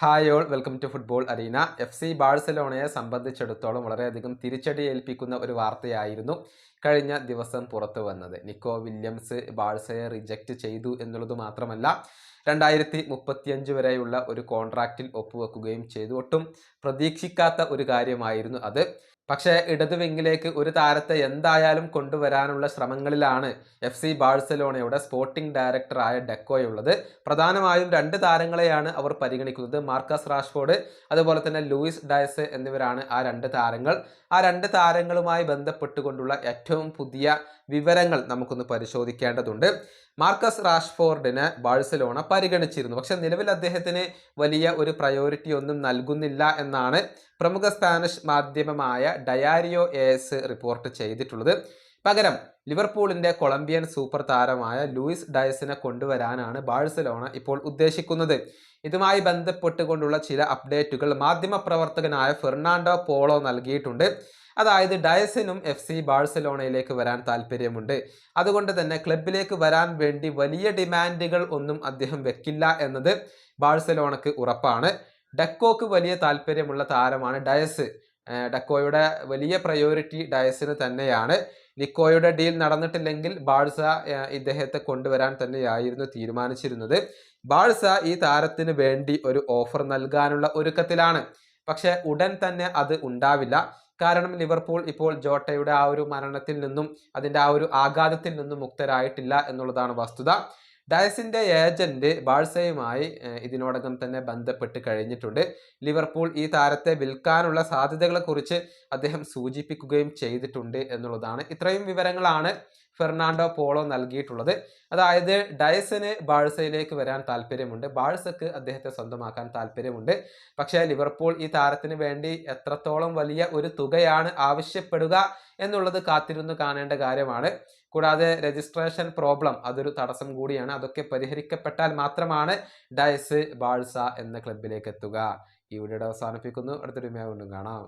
Hi all welcome to football arena. FC ബാഴ്സലോണയെ സംബന്ധിച്ചിടത്തോളം വളരെയധികം തിരിച്ചടി ഏൽപ്പിക്കുന്ന ഒരു വാർത്തയായിരുന്നു കഴിഞ്ഞ ദിവസം പുറത്തു വന്നത്. നിക്കോ വില്യംസ് ബാഴ്സയെ റിജക്റ്റ് ചെയ്തു എന്നുള്ളത് മാത്രമല്ല, 2035 വരെയുള്ള ഒരു കോൺട്രാക്റ്റിൽ ഒപ്പുവെക്കുകയും ചെയ്തു. ഒട്ടും പ്രതീക്ഷിക്കാത്ത ഒരു കാര്യമായിരുന്നു അത്. പക്ഷേ ഇടതുവിങ്ങിലേക്ക് ഒരു താരത്തെ എന്തായാലും കൊണ്ടുവരാനുള്ള ശ്രമങ്ങളിലാണ് FC ബാഴ്സലോണയുടെ സ്പോർട്ടിംഗ് ഡയറക്ടറായ ഡെക്കോയുള്ളത്. പ്രധാനമായും രണ്ട് താരങ്ങളെയാണ് അവർ പരിഗണിക്കുന്നത്. മാർക്കസ് റാഷ്ഫോർഡ്, അതുപോലെ തന്നെ ലൂയിസ് ഡയസ് എന്നിവരാണ് ആ രണ്ട് താരങ്ങൾ. ആ രണ്ട് താരങ്ങളുമായി ബന്ധപ്പെട്ടുകൊണ്ടുള്ള ഏറ്റവും പുതിയ വിവരങ്ങൾ നമുക്കൊന്ന് പരിശോധിക്കേണ്ടതുണ്ട്. മാർക്കസ് റാഷ്ഫോർഡിനെ ബാഴ്സലോണ പരിഗണിച്ചിരുന്നു. പക്ഷെ നിലവിൽ അദ്ദേഹത്തിന് വലിയ ഒരു പ്രയോറിറ്റി ഒന്നും നൽകുന്നില്ല എന്നാണ് പ്രമുഖ സ്പാനിഷ് മാധ്യമമായ ഡയാരിയോ എസ് റിപ്പോർട്ട് ചെയ്തിട്ടുള്ളത്. പകരം ലിവർപൂളിന്റെ കൊളംബിയൻ സൂപ്പർ താരമായ ലൂയിസ് ഡയസിനെ കൊണ്ടുവരാനാണ് ബാഴ്സലോണ ഇപ്പോൾ ഉദ്ദേശിക്കുന്നത്. ഇതുമായി ബന്ധപ്പെട്ടുകൊണ്ടുള്ള ചില അപ്ഡേറ്റുകൾ മാധ്യമപ്രവർത്തകനായ ഫെർണാണ്ടോ പോളോ നൽകിയിട്ടുണ്ട്. അതായത് ഡയസിനും FC ബാഴ്സലോണയിലേക്ക് വരാൻ താല്പര്യമുണ്ട്. അതുകൊണ്ട് തന്നെ ക്ലബിലേക്ക് വരാൻ വേണ്ടി വലിയ ഡിമാൻഡുകൾ ഒന്നും അദ്ദേഹം വെക്കില്ല എന്നത് ബാഴ്സലോണക്ക് ഉറപ്പാണ്. ഡെക്കോക്ക് വലിയ താല്പര്യമുള്ള താരമാണ് ഡയസ്. ഡെക്കോയുടെ വലിയ പ്രയോറിറ്റി ഡയസിന് തന്നെയാണ്. നിക്കോയുടെ ഡീൽ നടന്നിട്ടില്ലെങ്കിൽ ബാഴ്സ ഇദ്ദേഹത്തെ കൊണ്ടുവരാൻ തന്നെയായിരുന്നു തീരുമാനിച്ചിരുന്നത്. ബാഴ്സ ഈ താരത്തിന് വേണ്ടി ഒരു ഓഫർ നൽകാനുള്ള ഒരുക്കത്തിലാണ്. പക്ഷെ ഉടൻ തന്നെ അത് ഉണ്ടാവില്ല. കാരണം ലിവർപൂൾ ഇപ്പോൾ ജോട്ടയുടെ ആ ഒരു മരണത്തിൽ നിന്നും അതിൻ്റെ ആ ഒരു ആഘാതത്തിൽ നിന്നും മുക്തരായിട്ടില്ല എന്നുള്ളതാണ് വസ്തുത. ഡയസിന്റെ ഏജന്റ് ബാഴ്സയുമായി ഇതിനോടകം തന്നെ ബന്ധപ്പെട്ട് കഴിഞ്ഞിട്ടുണ്ട്. ലിവർപൂൾ ഈ താരത്തെ വിൽക്കാനുള്ള സാധ്യതകളെ കുറിച്ച് അദ്ദേഹം സൂചിപ്പിക്കുകയും ചെയ്തിട്ടുണ്ട് എന്നുള്ളതാണ്. ഇത്രയും വിവരങ്ങളാണ് ഫെർണാണ്ടോ പോളോ നൽകിയിട്ടുള്ളത്. അതായത് ഡയസിന് ബാഴ്സയിലേക്ക് വരാൻ താല്പര്യമുണ്ട്, ബാഴ്സക്ക് അദ്ദേഹത്തെ സ്വന്തമാക്കാൻ താല്പര്യമുണ്ട്. പക്ഷേ ലിവർപൂൾ ഈ താരത്തിന് വേണ്ടി എത്രത്തോളം വലിയ ഒരു തുകയാണ് ആവശ്യപ്പെടുക എന്നുള്ളത് കാത്തിരുന്ന് കാണേണ്ട കാര്യമാണ്. കൂടാതെ രജിസ്ട്രേഷൻ പ്രോബ്ലം അതൊരു തടസ്സം കൂടിയാണ്. അതൊക്കെ പരിഹരിക്കപ്പെട്ടാൽ മാത്രമാണ് ഡയസ് ബാഴ്സ എന്ന ക്ലബിലേക്ക് എത്തുക. ഈ വീഡിയോ അവസാനിപ്പിക്കുന്നു. അടുത്തൊരു വീഡിയോ വീണ്ടും കാണാം.